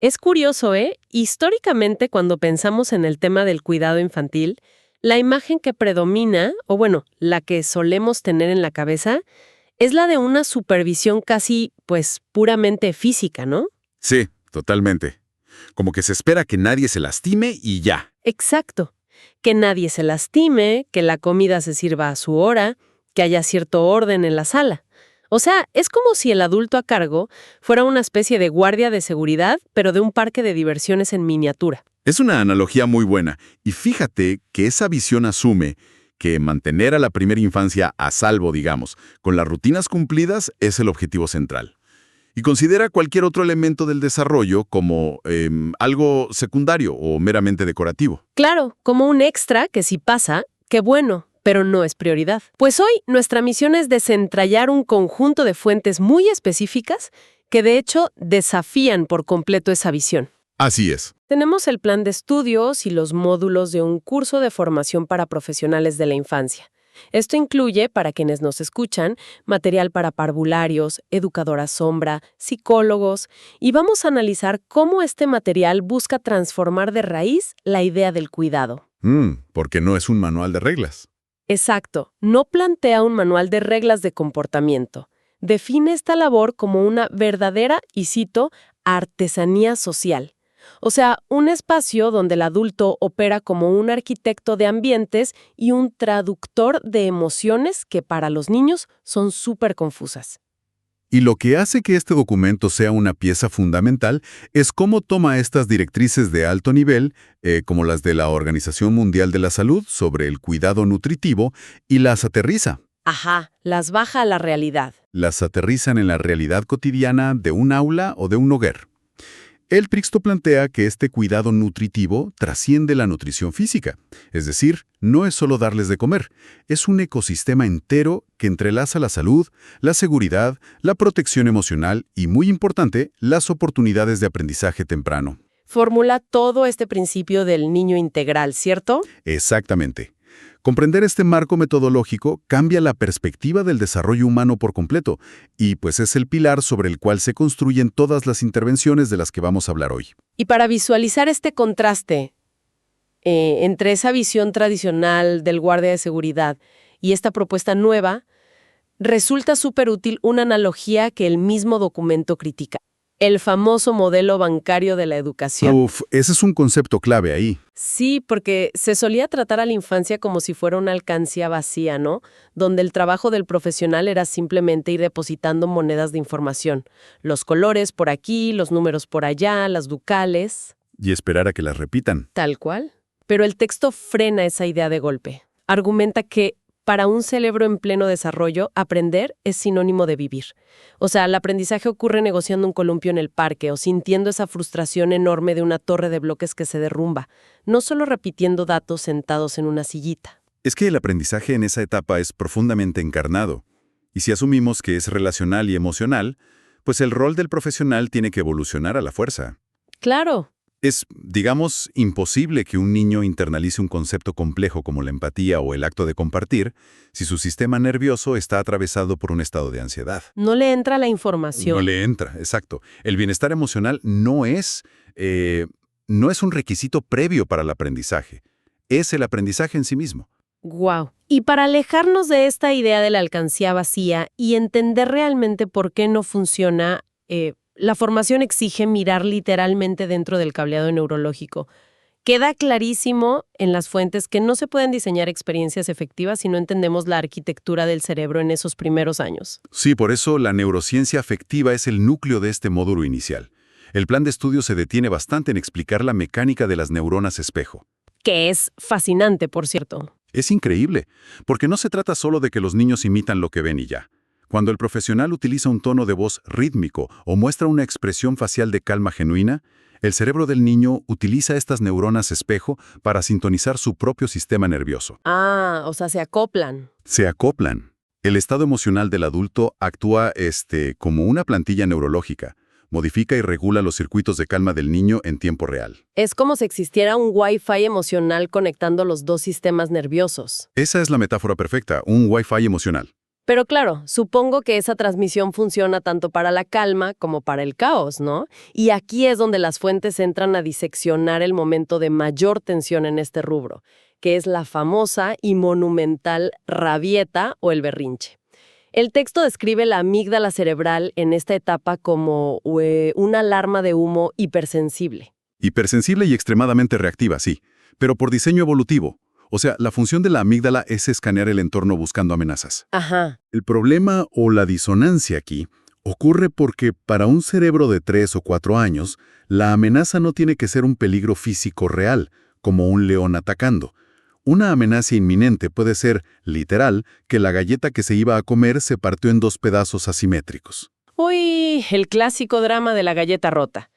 Es curioso, ¿eh? Históricamente, cuando pensamos en el tema del cuidado infantil, la imagen que predomina, o bueno, la que solemos tener en la cabeza, es la de una supervisión casi, pues, puramente física, ¿no? Sí, totalmente. Como que se espera que nadie se lastime y ya. Exacto. Que nadie se lastime, que la comida se sirva a su hora, que haya cierto orden en la sala. O sea, es como si el adulto a cargo fuera una especie de guardia de seguridad, pero de un parque de diversiones en miniatura. Es una analogía muy buena. Y fíjate que esa visión asume que mantener a la primera infancia a salvo, digamos, con las rutinas cumplidas es el objetivo central. Y considera cualquier otro elemento del desarrollo como algo secundario o meramente decorativo. Claro, como un extra que si pasa, qué bueno, pero no es prioridad. Pues hoy nuestra misión es desentrañar un conjunto de fuentes muy específicas que de hecho desafían por completo esa visión. Así es. Tenemos el plan de estudios y los módulos de un curso de formación para profesionales de la infancia. Esto incluye, para quienes nos escuchan, material para parvularios, educadoras sombra, psicólogos, y vamos a analizar cómo este material busca transformar de raíz la idea del cuidado. Porque no es un manual de reglas. Exacto, no plantea un manual de reglas de comportamiento. Define esta labor como una verdadera, y cito, artesanía social. O sea, un espacio donde el adulto opera como un arquitecto de ambientes y un traductor de emociones que para los niños son súper confusas. Y lo que hace que este documento sea una pieza fundamental es cómo toma estas directrices de alto nivel, como las de la Organización Mundial de la Salud sobre el cuidado nutritivo, y las aterriza. Ajá, las baja a la realidad. Las aterrizan en la realidad cotidiana de un aula o de un hogar. El texto plantea que este cuidado nutritivo trasciende la nutrición física, es decir, no es solo darles de comer, es un ecosistema entero que entrelaza la salud, la seguridad, la protección emocional y, muy importante, las oportunidades de aprendizaje temprano. Formula todo este principio del niño integral, ¿cierto? Exactamente. Comprender este marco metodológico cambia la perspectiva del desarrollo humano por completo y pues es el pilar sobre el cual se construyen todas las intervenciones de las que vamos a hablar hoy. Y para visualizar este contraste entre esa visión tradicional del guardia de seguridad y esta propuesta nueva, resulta súper útil una analogía que el mismo documento critica. El famoso modelo bancario de la educación. Uf, ese es un concepto clave ahí. Sí, porque se solía tratar a la infancia como si fuera una alcancía vacía, ¿no? Donde el trabajo del profesional era simplemente ir depositando monedas de información. Los colores por aquí, los números por allá, las ducales. Y esperar a que las repitan. Tal cual. Pero el texto frena esa idea de golpe. Argumenta que para un cerebro en pleno desarrollo, aprender es sinónimo de vivir. O sea, el aprendizaje ocurre negociando un columpio en el parque o sintiendo esa frustración enorme de una torre de bloques que se derrumba, no solo repitiendo datos sentados en una sillita. Es que el aprendizaje en esa etapa es profundamente encarnado. Y si asumimos que es relacional y emocional, pues el rol del profesional tiene que evolucionar a la fuerza. Claro. Es, digamos, imposible que un niño internalice un concepto complejo como la empatía o el acto de compartir si su sistema nervioso está atravesado por un estado de ansiedad. No le entra la información. No le entra, exacto. El bienestar emocional no es un requisito previo para el aprendizaje. Es el aprendizaje en sí mismo. Wow. Y para alejarnos de esta idea de la alcancía vacía y entender realmente por qué no funciona, la formación exige mirar literalmente dentro del cableado neurológico. Queda clarísimo en las fuentes que no se pueden diseñar experiencias efectivas si no entendemos la arquitectura del cerebro en esos primeros años. Sí, por eso la neurociencia afectiva es el núcleo de este módulo inicial. El plan de estudio se detiene bastante en explicar la mecánica de las neuronas espejo. Que es fascinante, por cierto. Es increíble, porque no se trata solo de que los niños imitan lo que ven y ya. Cuando el profesional utiliza un tono de voz rítmico o muestra una expresión facial de calma genuina, el cerebro del niño utiliza estas neuronas espejo para sintonizar su propio sistema nervioso. Ah, o sea, se acoplan. Se acoplan. El estado emocional del adulto actúa como una plantilla neurológica. Modifica y regula los circuitos de calma del niño en tiempo real. Es como si existiera un Wi-Fi emocional conectando los dos sistemas nerviosos. Esa es la metáfora perfecta, un Wi-Fi emocional. Pero claro, supongo que esa transmisión funciona tanto para la calma como para el caos, ¿no? Y aquí es donde las fuentes entran a diseccionar el momento de mayor tensión en este rubro, que es la famosa y monumental rabieta o el berrinche. El texto describe la amígdala cerebral en esta etapa como una alarma de humo hipersensible. Hipersensible y extremadamente reactiva, sí, pero por diseño evolutivo. O sea, la función de la amígdala es escanear el entorno buscando amenazas. Ajá. El problema o la disonancia aquí ocurre porque para un cerebro de 3 o 4 años, la amenaza no tiene que ser un peligro físico real, como un león atacando. Una amenaza inminente puede ser, literal, que la galleta que se iba a comer se partió en 2 pedazos asimétricos. Uy, el clásico drama de la galleta rota.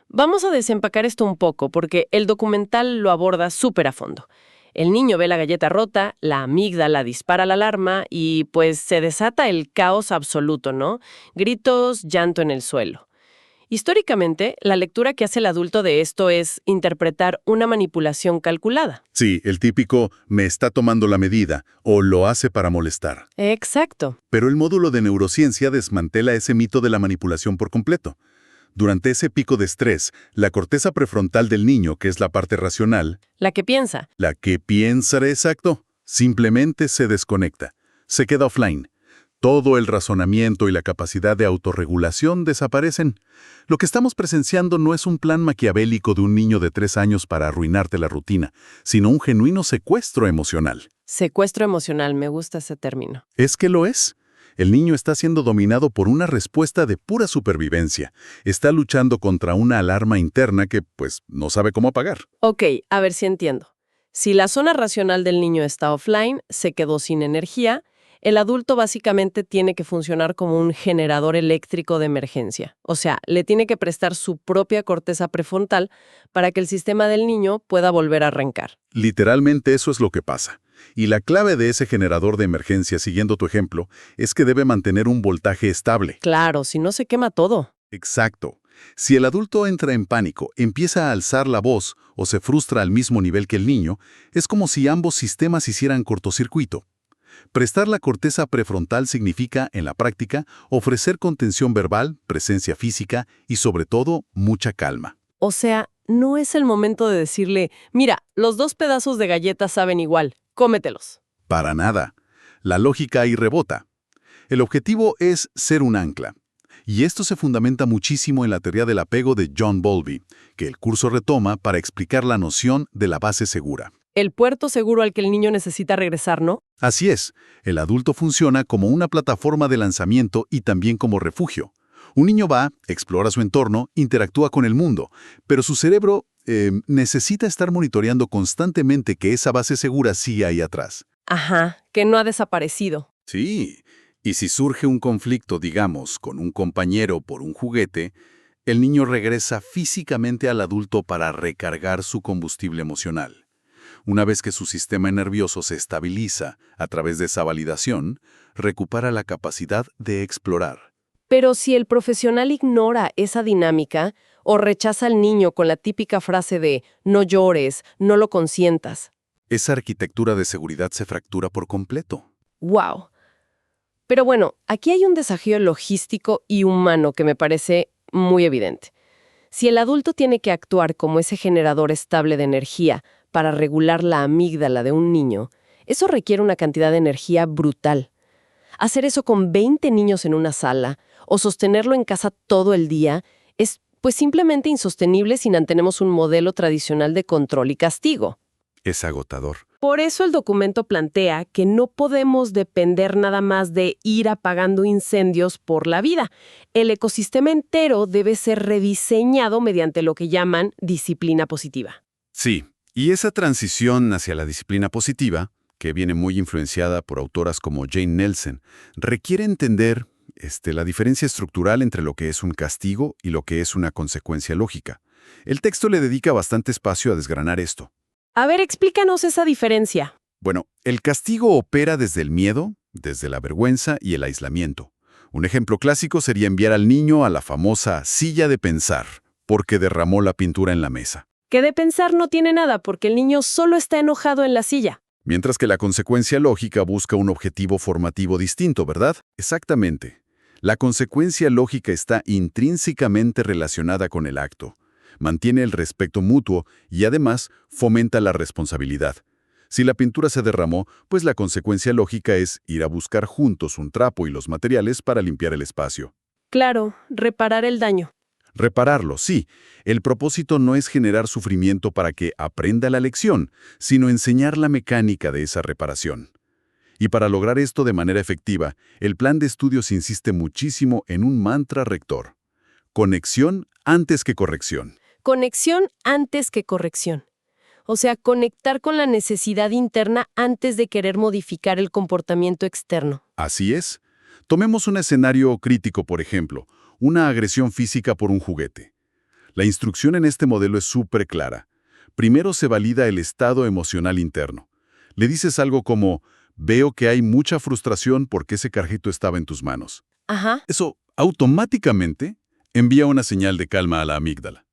Vamos a desempacar esto un poco porque el documental lo aborda súper a fondo. El niño ve la galleta rota, la amígdala dispara la alarma y pues se desata el caos absoluto, ¿no? Gritos, llanto en el suelo. Históricamente, la lectura que hace el adulto de esto es interpretar una manipulación calculada. Sí, el típico me está tomando la medida o lo hace para molestar. Exacto. Pero el módulo de neurociencia desmantela ese mito de la manipulación por completo. Durante ese pico de estrés, la corteza prefrontal del niño, que es la parte racional, La que piensa. exacto, simplemente se desconecta, se queda offline. Todo el razonamiento y la capacidad de autorregulación desaparecen. Lo que estamos presenciando no es un plan maquiavélico de un niño de 3 años para arruinarte la rutina, sino un genuino secuestro emocional. Secuestro emocional, me gusta ese término. ¿Es que lo es? El niño está siendo dominado por una respuesta de pura supervivencia. Está luchando contra una alarma interna que, pues, no sabe cómo apagar. Ok, a ver si entiendo. Si la zona racional del niño está offline, se quedó sin energía, el adulto básicamente tiene que funcionar como un generador eléctrico de emergencia. O sea, le tiene que prestar su propia corteza prefrontal para que el sistema del niño pueda volver a arrancar. Literalmente eso es lo que pasa. Y la clave de ese generador de emergencia, siguiendo tu ejemplo, es que debe mantener un voltaje estable. Claro, si no se quema todo. Exacto. Si el adulto entra en pánico, empieza a alzar la voz o se frustra al mismo nivel que el niño, es como si ambos sistemas hicieran cortocircuito. Prestar la corteza prefrontal significa, en la práctica, ofrecer contención verbal, presencia física y, sobre todo, mucha calma. O sea, no es el momento de decirle, mira, los 2 pedazos de galleta saben igual, cómetelos. Para nada. La lógica ahí rebota. El objetivo es ser un ancla. Y esto se fundamenta muchísimo en la teoría del apego de John Bowlby, que el curso retoma para explicar la noción de la base segura. El puerto seguro al que el niño necesita regresar, ¿no? Así es, el adulto funciona como una plataforma de lanzamiento y también como refugio. Un niño va, explora su entorno, interactúa con el mundo, pero su cerebro necesita estar monitoreando constantemente que esa base segura siga ahí atrás. Ajá, que no ha desaparecido. Sí, y si surge un conflicto, digamos, con un compañero por un juguete, el niño regresa físicamente al adulto para recargar su combustible emocional. Una vez que su sistema nervioso se estabiliza a través de esa validación, recupera la capacidad de explorar. Pero si el profesional ignora esa dinámica o rechaza al niño con la típica frase de no llores, no lo consientas. Esa arquitectura de seguridad se fractura por completo. ¡Wow! Pero bueno, aquí hay un desafío logístico y humano que me parece muy evidente. Si el adulto tiene que actuar como ese generador estable de energía para regular la amígdala de un niño, eso requiere una cantidad de energía brutal. Hacer eso con 20 niños en una sala o sostenerlo en casa todo el día es pues simplemente insostenible si mantenemos un modelo tradicional de control y castigo. Es agotador. Por eso el documento plantea que no podemos depender nada más de ir apagando incendios por la vida. El ecosistema entero debe ser rediseñado mediante lo que llaman disciplina positiva. Sí, y esa transición hacia la disciplina positiva, que viene muy influenciada por autoras como Jane Nelson, requiere entender la diferencia estructural entre lo que es un castigo y lo que es una consecuencia lógica. El texto le dedica bastante espacio a desgranar esto. A ver, explícanos esa diferencia. Bueno, el castigo opera desde el miedo, desde la vergüenza y el aislamiento. Un ejemplo clásico sería enviar al niño a la famosa silla de pensar, porque derramó la pintura en la mesa. Que de pensar no tiene nada porque el niño solo está enojado en la silla. Mientras que la consecuencia lógica busca un objetivo formativo distinto, ¿verdad? Exactamente. La consecuencia lógica está intrínsecamente relacionada con el acto. Mantiene el respeto mutuo y además fomenta la responsabilidad. Si la pintura se derramó, pues la consecuencia lógica es ir a buscar juntos un trapo y los materiales para limpiar el espacio. Claro, reparar el daño. Repararlo, sí. El propósito no es generar sufrimiento para que aprenda la lección, sino enseñar la mecánica de esa reparación. Y para lograr esto de manera efectiva, el plan de estudios insiste muchísimo en un mantra rector. Conexión antes que corrección. Conexión antes que corrección. O sea, conectar con la necesidad interna antes de querer modificar el comportamiento externo. Así es. Tomemos un escenario crítico, por ejemplo, una agresión física por un juguete. La instrucción en este modelo es súper clara. Primero se valida el estado emocional interno. Le dices algo como, veo que hay mucha frustración porque ese carrito estaba en tus manos. Ajá. Eso automáticamente envía una señal de calma a la amígdala.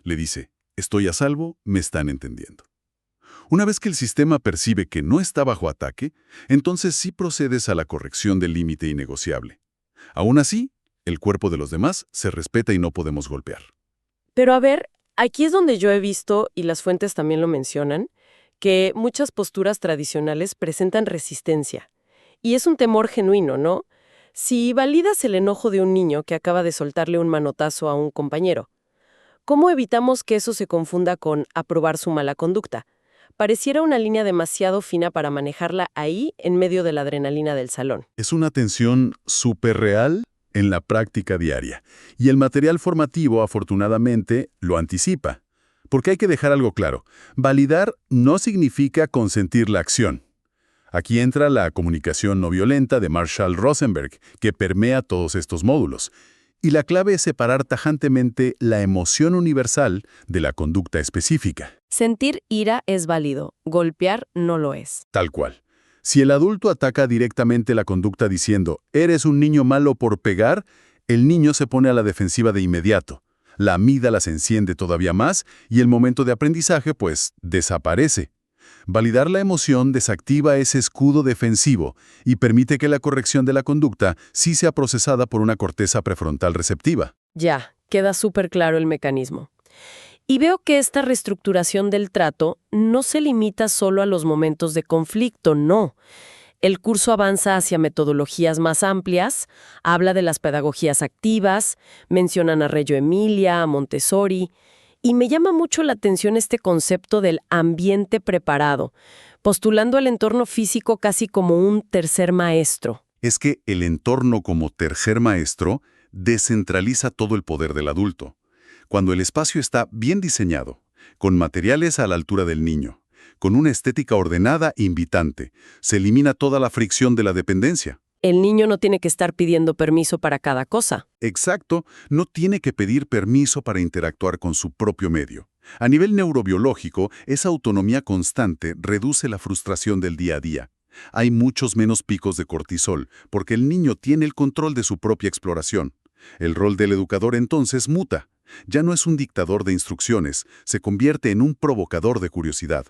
Le dice, estoy a salvo, me están entendiendo. Una vez que el sistema percibe que no está bajo ataque, entonces sí procedes a la corrección del límite innegociable. Aún así, el cuerpo de los demás se respeta y no podemos golpear. Pero a ver, aquí es donde yo he visto, y las fuentes también lo mencionan, que muchas posturas tradicionales presentan resistencia. Y es un temor genuino, ¿no? Si validas el enojo de un niño que acaba de soltarle un manotazo a un compañero, ¿cómo evitamos que eso se confunda con aprobar su mala conducta? Pareciera una línea demasiado fina para manejarla ahí, en medio de la adrenalina del salón. Es una tensión súper real en la práctica diaria. Y el material formativo, afortunadamente, lo anticipa. Porque hay que dejar algo claro. Validar no significa consentir la acción. Aquí entra la comunicación no violenta de Marshall Rosenberg, que permea todos estos módulos. Y la clave es separar tajantemente la emoción universal de la conducta específica. Sentir ira es válido, golpear no lo es. Tal cual. Si el adulto ataca directamente la conducta diciendo, eres un niño malo por pegar, el niño se pone a la defensiva de inmediato. La amígdala se enciende todavía más y el momento de aprendizaje, pues, desaparece. Validar la emoción desactiva ese escudo defensivo y permite que la corrección de la conducta sí sea procesada por una corteza prefrontal receptiva. Ya, queda súper claro el mecanismo. Y veo que esta reestructuración del trato no se limita solo a los momentos de conflicto, no. El curso avanza hacia metodologías más amplias, habla de las pedagogías activas, mencionan a Reggio Emilia, a Montessori, y me llama mucho la atención este concepto del ambiente preparado, postulando al entorno físico casi como un tercer maestro. Es que el entorno como tercer maestro descentraliza todo el poder del adulto. Cuando el espacio está bien diseñado, con materiales a la altura del niño, con una estética ordenada e invitante, se elimina toda la fricción de la dependencia. El niño no tiene que estar pidiendo permiso para cada cosa. Exacto, no tiene que pedir permiso para interactuar con su propio medio. A nivel neurobiológico, esa autonomía constante reduce la frustración del día a día. Hay muchos menos picos de cortisol, porque el niño tiene el control de su propia exploración. El rol del educador entonces muta. Ya no es un dictador de instrucciones, se convierte en un provocador de curiosidad.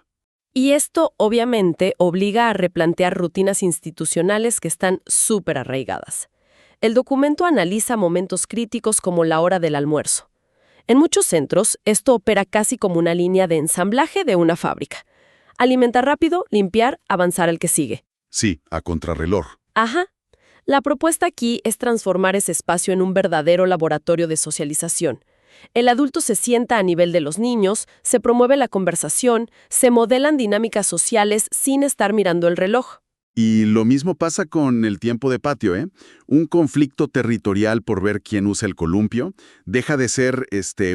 Y esto, obviamente, obliga a replantear rutinas institucionales que están súper arraigadas. El documento analiza momentos críticos como la hora del almuerzo. En muchos centros, esto opera casi como una línea de ensamblaje de una fábrica. Alimentar rápido, limpiar, avanzar al que sigue. Sí, a contrarreloj. Ajá. La propuesta aquí es transformar ese espacio en un verdadero laboratorio de socialización. El adulto se sienta a nivel de los niños, se promueve la conversación, se modelan dinámicas sociales sin estar mirando el reloj. Y lo mismo pasa con el tiempo de patio, ¿eh? Un conflicto territorial por ver quién usa el columpio deja de ser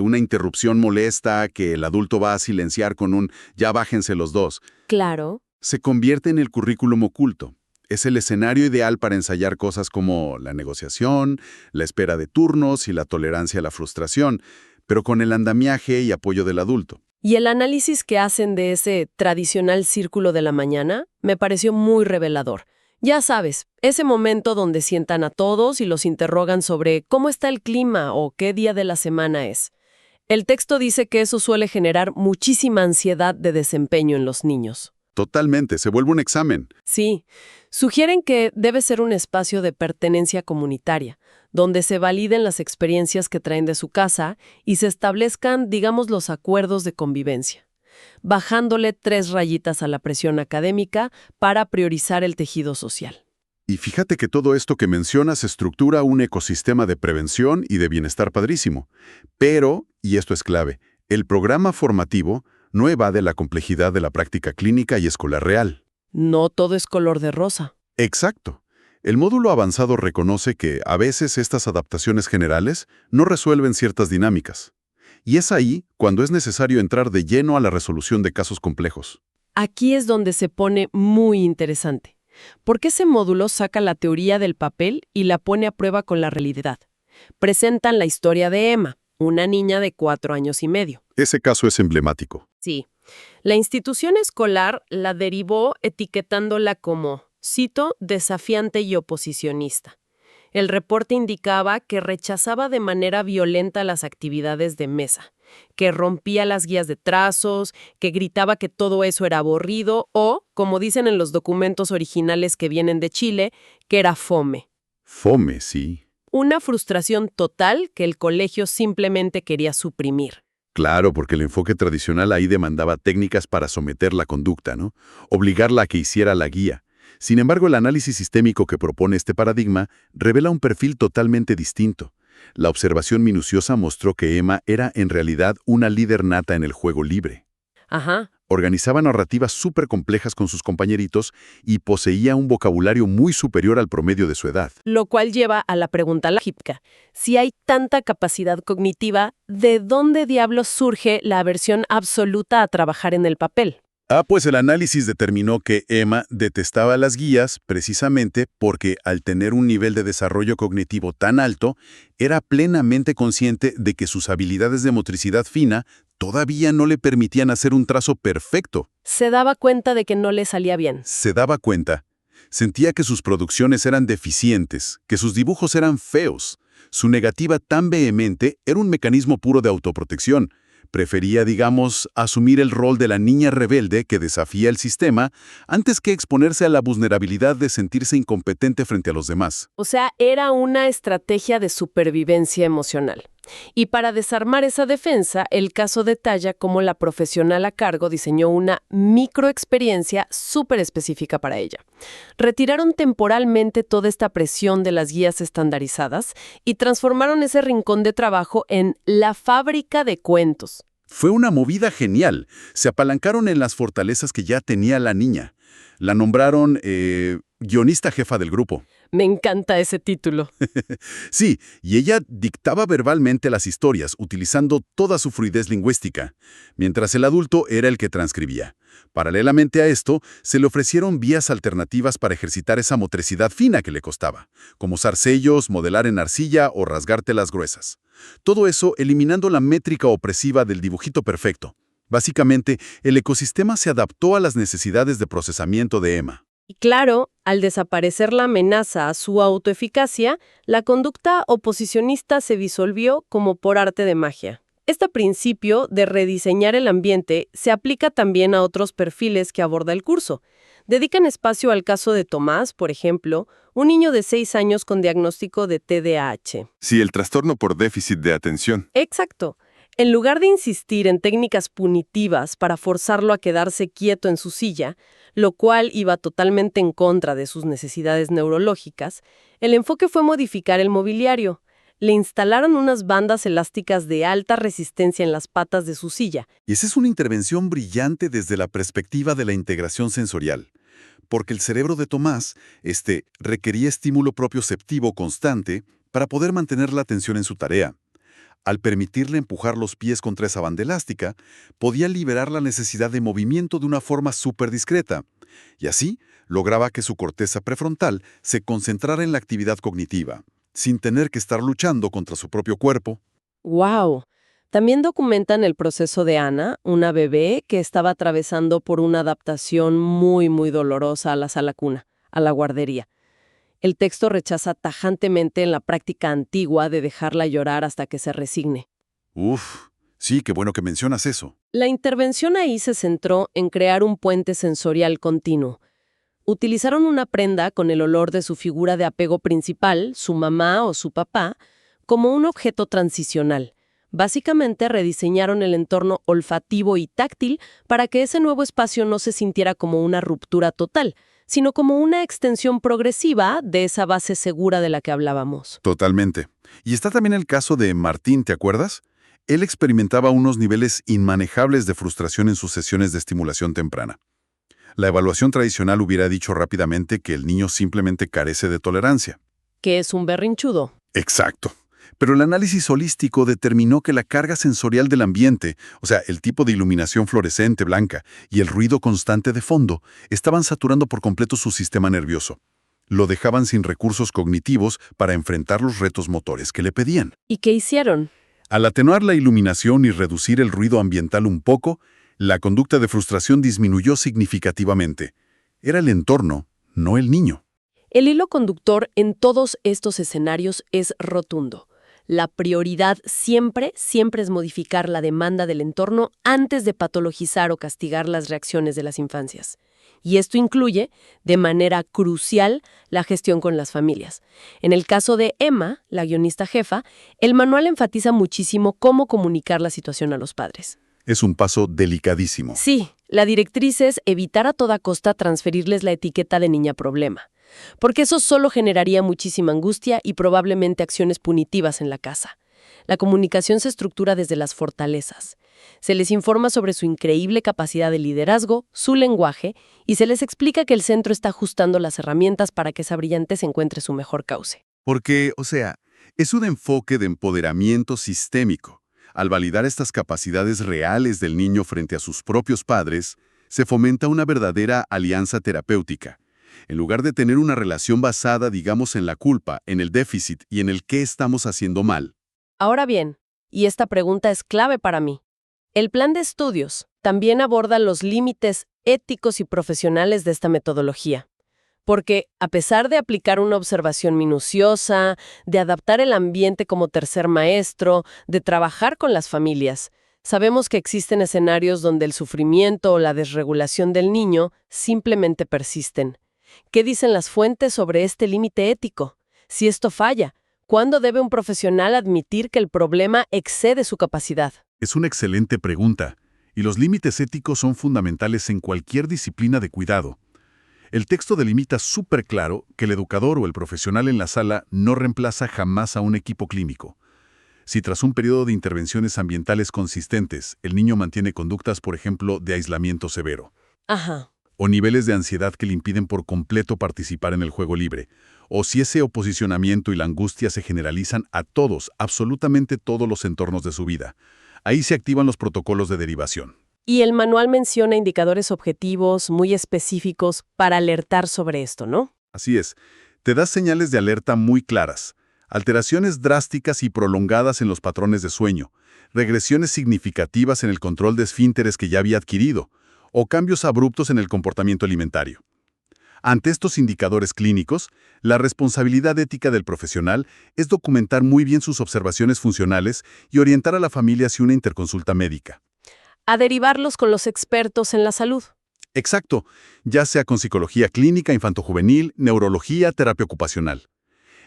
una interrupción molesta que el adulto va a silenciar con un «ya bájense los dos». Claro. Se convierte en el currículum oculto. Es el escenario ideal para ensayar cosas como la negociación, la espera de turnos y la tolerancia a la frustración, pero con el andamiaje y apoyo del adulto. Y el análisis que hacen de ese tradicional círculo de la mañana me pareció muy revelador. Ya sabes, ese momento donde sientan a todos y los interrogan sobre cómo está el clima o qué día de la semana es. El texto dice que eso suele generar muchísima ansiedad de desempeño en los niños. Totalmente, se vuelve un examen. Sí, sugieren que debe ser un espacio de pertenencia comunitaria, donde se validen las experiencias que traen de su casa y se establezcan, digamos, los acuerdos de convivencia, bajándole 3 rayitas a la presión académica para priorizar el tejido social. Y fíjate que todo esto que mencionas estructura un ecosistema de prevención y de bienestar padrísimo. Pero, y esto es clave, el programa formativo no evade la complejidad de la práctica clínica y escolar real. No todo es color de rosa. Exacto. El módulo avanzado reconoce que, a veces, estas adaptaciones generales no resuelven ciertas dinámicas. Y es ahí cuando es necesario entrar de lleno a la resolución de casos complejos. Aquí es donde se pone muy interesante, porque ese módulo saca la teoría del papel y la pone a prueba con la realidad. Presentan la historia de Emma, una niña de 4 años y medio. Ese caso es emblemático. Sí. La institución escolar la derivó etiquetándola como, cito, desafiante y oposicionista. El reporte indicaba que rechazaba de manera violenta las actividades de mesa, que rompía las guías de trazos, que gritaba que todo eso era aburrido o, como dicen en los documentos originales que vienen de Chile, que era fome. Fome, sí. Una frustración total que el colegio simplemente quería suprimir. Claro, porque el enfoque tradicional ahí demandaba técnicas para someter la conducta, ¿no? Obligarla a que hiciera la guía. Sin embargo, el análisis sistémico que propone este paradigma revela un perfil totalmente distinto. La observación minuciosa mostró que Emma era en realidad una líder nata en el juego libre. Ajá. Organizaba narrativas súper complejas con sus compañeritos y poseía un vocabulario muy superior al promedio de su edad. Lo cual lleva a la pregunta lógica. Si hay tanta capacidad cognitiva, ¿de dónde diablos surge la aversión absoluta a trabajar en el papel? Pues el análisis determinó que Emma detestaba las guías precisamente porque, al tener un nivel de desarrollo cognitivo tan alto, era plenamente consciente de que sus habilidades de motricidad fina todavía no le permitían hacer un trazo perfecto. Se daba cuenta de que no le salía bien. Se daba cuenta. Sentía que sus producciones eran deficientes, que sus dibujos eran feos. Su negativa tan vehemente era un mecanismo puro de autoprotección. Prefería, digamos, asumir el rol de la niña rebelde que desafía el sistema antes que exponerse a la vulnerabilidad de sentirse incompetente frente a los demás. O sea, era una estrategia de supervivencia emocional. Y para desarmar esa defensa, el caso detalla cómo la profesional a cargo diseñó una microexperiencia súper específica para ella. Retiraron temporalmente toda esta presión de las guías estandarizadas y transformaron ese rincón de trabajo en la fábrica de cuentos. Fue una movida genial. Se apalancaron en las fortalezas que ya tenía la niña. La nombraron guionista jefa del grupo. Me encanta ese título. Sí, y ella dictaba verbalmente las historias, utilizando toda su fluidez lingüística, mientras el adulto era el que transcribía. Paralelamente a esto, se le ofrecieron vías alternativas para ejercitar esa motricidad fina que le costaba, como usar sellos, modelar en arcilla o rasgar telas gruesas. Todo eso eliminando la métrica opresiva del dibujito perfecto. Básicamente, el ecosistema se adaptó a las necesidades de procesamiento de Emma. Y claro, al desaparecer la amenaza a su autoeficacia, la conducta oposicionista se disolvió como por arte de magia. Este principio de rediseñar el ambiente se aplica también a otros perfiles que aborda el curso. Dedican espacio al caso de Tomás, por ejemplo, un niño de 6 años con diagnóstico de TDAH. Sí, el trastorno por déficit de atención. Exacto. En lugar de insistir en técnicas punitivas para forzarlo a quedarse quieto en su silla, lo cual iba totalmente en contra de sus necesidades neurológicas, el enfoque fue modificar el mobiliario. Le instalaron unas bandas elásticas de alta resistencia en las patas de su silla. Y esa es una intervención brillante desde la perspectiva de la integración sensorial, porque el cerebro de Tomás requería estímulo propioceptivo constante para poder mantener la atención en su tarea. Al permitirle empujar los pies contra esa banda elástica, podía liberar la necesidad de movimiento de una forma súper discreta, y así lograba que su corteza prefrontal se concentrara en la actividad cognitiva, sin tener que estar luchando contra su propio cuerpo. ¡Wow! También documentan el proceso de Ana, una bebé que estaba atravesando por una adaptación muy, muy dolorosa a la sala cuna, a la guardería. El texto rechaza tajantemente en la práctica antigua de dejarla llorar hasta que se resigne. Uf, Sí, qué bueno que mencionas eso. La intervención ahí se centró en crear un puente sensorial continuo. Utilizaron una prenda con el olor de su figura de apego principal, su mamá o su papá, como un objeto transicional. Básicamente rediseñaron el entorno olfativo y táctil para que ese nuevo espacio no se sintiera como una ruptura total, sino como una extensión progresiva de esa base segura de la que hablábamos. Totalmente. Y está también el caso de Martín, ¿te acuerdas? Él experimentaba unos niveles inmanejables de frustración en sus sesiones de estimulación temprana. La evaluación tradicional hubiera dicho rápidamente que el niño simplemente carece de tolerancia. Que es un berrinchudo. Exacto. Pero el análisis holístico determinó que la carga sensorial del ambiente, o sea, el tipo de iluminación fluorescente blanca y el ruido constante de fondo, estaban saturando por completo su sistema nervioso. Lo dejaban sin recursos cognitivos para enfrentar los retos motores que le pedían. ¿Y qué hicieron? Al atenuar la iluminación y reducir el ruido ambiental un poco, la conducta de frustración disminuyó significativamente. Era el entorno, no el niño. El hilo conductor en todos estos escenarios es rotundo. La prioridad siempre es modificar la demanda del entorno antes de patologizar o castigar las reacciones de las infancias. Y esto incluye, de manera crucial, la gestión con las familias. En el caso de Emma, la guionista jefa, el manual enfatiza muchísimo cómo comunicar la situación a los padres. Es un paso delicadísimo. Sí, la directriz es evitar a toda costa transferirles la etiqueta de niña problema, porque eso solo generaría muchísima angustia y probablemente acciones punitivas en la casa. La comunicación se estructura desde las fortalezas. Se les informa sobre su increíble capacidad de liderazgo, su lenguaje, y se les explica que el centro está ajustando las herramientas para que esa brillantez encuentre su mejor cauce. Porque, es un enfoque de empoderamiento sistémico. Al validar estas capacidades reales del niño frente a sus propios padres, se fomenta una verdadera alianza terapéutica. En lugar de tener una relación basada, digamos, en la culpa, en el déficit y en el qué estamos haciendo mal. Ahora bien, y esta pregunta es clave para mí, el plan de estudios también aborda los límites éticos y profesionales de esta metodología. Porque, a pesar de aplicar una observación minuciosa, de adaptar el ambiente como tercer maestro, de trabajar con las familias, sabemos que existen escenarios donde el sufrimiento o la desregulación del niño simplemente persisten. ¿Qué dicen las fuentes sobre este límite ético? Si esto falla, ¿cuándo debe un profesional admitir que el problema excede su capacidad? Es una excelente pregunta, y los límites éticos son fundamentales en cualquier disciplina de cuidado. El texto delimita súper claro que el educador o el profesional en la sala no reemplaza jamás a un equipo clínico. Si tras un periodo de intervenciones ambientales consistentes, el niño mantiene conductas, por ejemplo, de aislamiento severo, Ajá. o niveles de ansiedad que le impiden por completo participar en el juego libre, o si ese oposicionamiento y la angustia se generalizan a todos, absolutamente todos los entornos de su vida, ahí se activan los protocolos de derivación. Y el manual menciona indicadores objetivos muy específicos para alertar sobre esto, ¿no? Así es, te da señales de alerta muy claras, alteraciones drásticas y prolongadas en los patrones de sueño, regresiones significativas en el control de esfínteres que ya había adquirido, o cambios abruptos en el comportamiento alimentario. Ante estos indicadores clínicos, la responsabilidad ética del profesional es documentar muy bien sus observaciones funcionales y orientar a la familia hacia una interconsulta médica. A derivarlos con los expertos en la salud. Exacto, ya sea con psicología clínica, infantojuvenil, neurología, terapia ocupacional.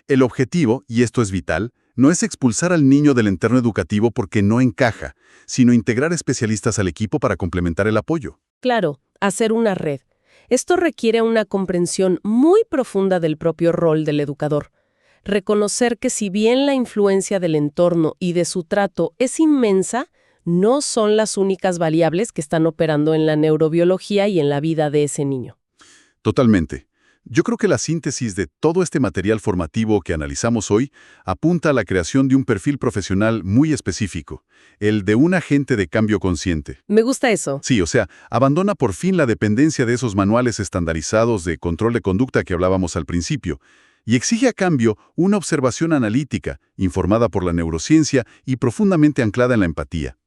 El objetivo, y esto es vital, no es expulsar al niño del entorno educativo porque no encaja, sino integrar especialistas al equipo para complementar el apoyo. Claro, hacer una red. Esto requiere una comprensión muy profunda del propio rol del educador. Reconocer que si bien la influencia del entorno y de su trato es inmensa, no son las únicas variables que están operando en la neurobiología y en la vida de ese niño. Totalmente. Yo creo que la síntesis de todo este material formativo que analizamos hoy apunta a la creación de un perfil profesional muy específico, el de un agente de cambio consciente. Me gusta eso. Sí, abandona por fin la dependencia de esos manuales estandarizados de control de conducta que hablábamos al principio, y exige a cambio una observación analítica, informada por la neurociencia y profundamente anclada en la empatía.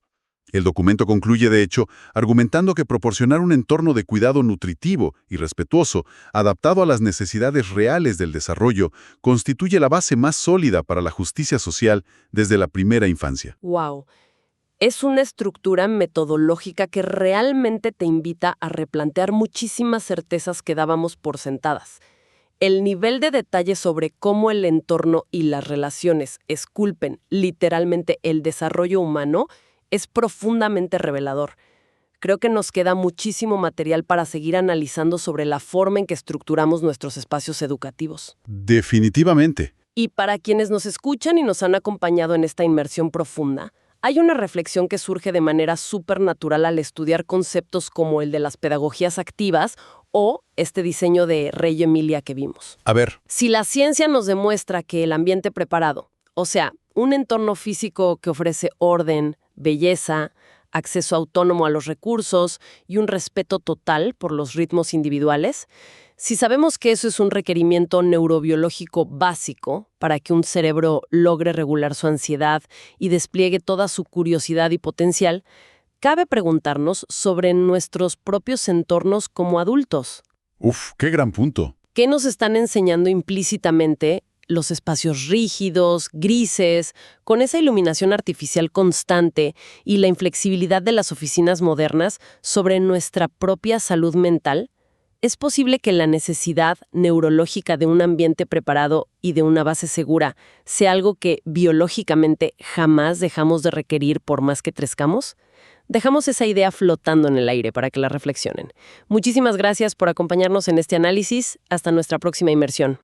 El documento concluye, de hecho, argumentando que proporcionar un entorno de cuidado nutritivo y respetuoso, adaptado a las necesidades reales del desarrollo, constituye la base más sólida para la justicia social desde la primera infancia. ¡Wow! Es una estructura metodológica que realmente te invita a replantear muchísimas certezas que dábamos por sentadas. El nivel de detalle sobre cómo el entorno y las relaciones esculpen literalmente el desarrollo humano es profundamente revelador. Creo que nos queda muchísimo material para seguir analizando sobre la forma en que estructuramos nuestros espacios educativos. Definitivamente. Y para quienes nos escuchan y nos han acompañado en esta inmersión profunda, hay una reflexión que surge de manera súper natural al estudiar conceptos como el de las pedagogías activas o este diseño de Reggio Emilia que vimos. A ver, Si la ciencia nos demuestra que el ambiente preparado, o sea, un entorno físico que ofrece orden, belleza, acceso autónomo a los recursos y un respeto total por los ritmos individuales, si sabemos que eso es un requerimiento neurobiológico básico para que un cerebro logre regular su ansiedad y despliegue toda su curiosidad y potencial, cabe preguntarnos sobre nuestros propios entornos como adultos. qué gran punto. ¿Qué nos están enseñando implícitamente los espacios rígidos, grises, con esa iluminación artificial constante y la inflexibilidad de las oficinas modernas sobre nuestra propia salud mental? ¿Es posible que la necesidad neurológica de un ambiente preparado y de una base segura sea algo que biológicamente jamás dejamos de requerir por más que crezcamos? Dejamos esa idea flotando en el aire para que la reflexionen. Muchísimas gracias por acompañarnos en este análisis. Hasta nuestra próxima inmersión.